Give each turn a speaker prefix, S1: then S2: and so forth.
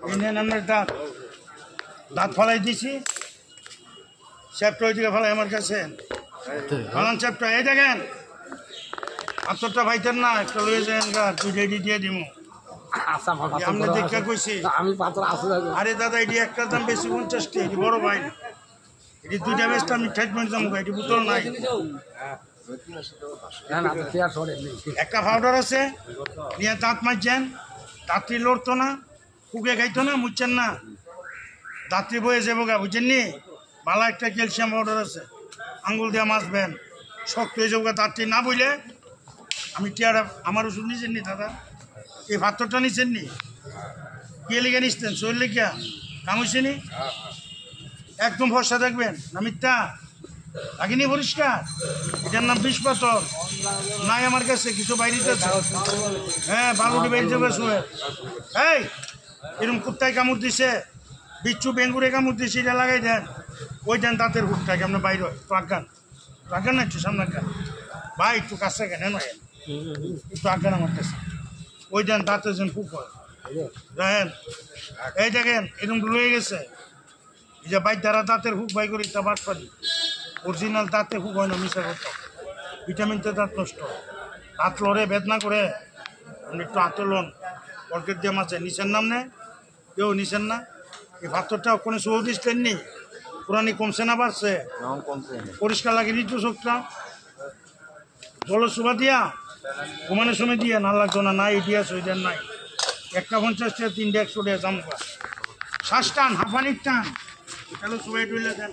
S1: এই নেন আপনার দাঁত দাঁত ফালাই দিছি চ্যাপটা ওইদিকে ফালাই আমার কাছে ফালান চ্যাপটা এই দেখেন আত্মটা ভাইতেন না একটা লয়ে যান গা তুই রেডি দিয়ে দিব আপনি দেখা কইছি আরে দাদা এটি একটা দাম বেশি 50টি এটি বড় ভাই এটি দুইটা বেশটা আমি ট্রিটমেন্ট জমা এটি বোতল নাই একটা পাউডার আছে নিয়ে দাঁত মাজছেন দাঁতটি লড়তো না ফুকে খাইতো না মুছছেন না দাঁতটি বয়ে যাবো গা বুঝছেন নি ভালো একটা ক্যালসিয়াম পাউডার আছে আঙ্গুল দিয়ে মাজবেন শক্ত হয়ে যাবো দাঁতটি না বইলে আমি টিয়ারা আমার ওষুধ নিয়েছেন নি দাদা এই পাথরটা নিচ্ছেন নি কে লিখে নিচ্ছেন শরীর লিখিয়া কামড়ছে নি একদম ভরসা দেখবেন না মিথ্যা লাগেনি পরিষ্কার এটার নাম বিষ পাথর নাই আমার কাছে কিছু বাইরে হ্যাঁ বালুটি বেরিয়ে যাবে শুয়ে এই এরকম কুত্তায় কামড় দিছে বিচ্ছু বেঙ্গুরে কামড় দিছে এটা লাগাই দেন ওই দেন দাঁতের হুকটাকে আপনার বাইরে একটু আজ্ঞান না একটু সামনে আজ্ঞান ভাই একটু কাছে কেন নয় একটু আজ্ঞান আমার কাছে ওই দেন দাঁতের যেন ফুক হয় দেখেন এই দেখেন এরকম রয়ে গেছে এই যে বাইর দ্বারা দাঁতের হুক বাই করে তা বাদ পারি অরিজিনাল দাঁতে হুক হয় না মিশা করতে ভিটামিনতে দাঁত নষ্ট দাঁত লড়ে বেদনা করে আপনি একটু হাতে লোন পকেট দিয়ে মাছে নিচের নাম নেই কেউ নিচেন না এই পাথরটা ওখানে সহ দিচ্ছেন নি পুরানি কমছে না বাড়ছে পরিষ্কার লাগে নিচু চোখটা জলের সুবা দিয়া ঘুমানোর সময় দিয়া না লাগতো না নাই ইতিহাস ওই দেন নাই 150 টাকা 3 100 টাকা দাম শ্বাস টান হাঁপানির টান তাহলে সুবাই টুইলে দেন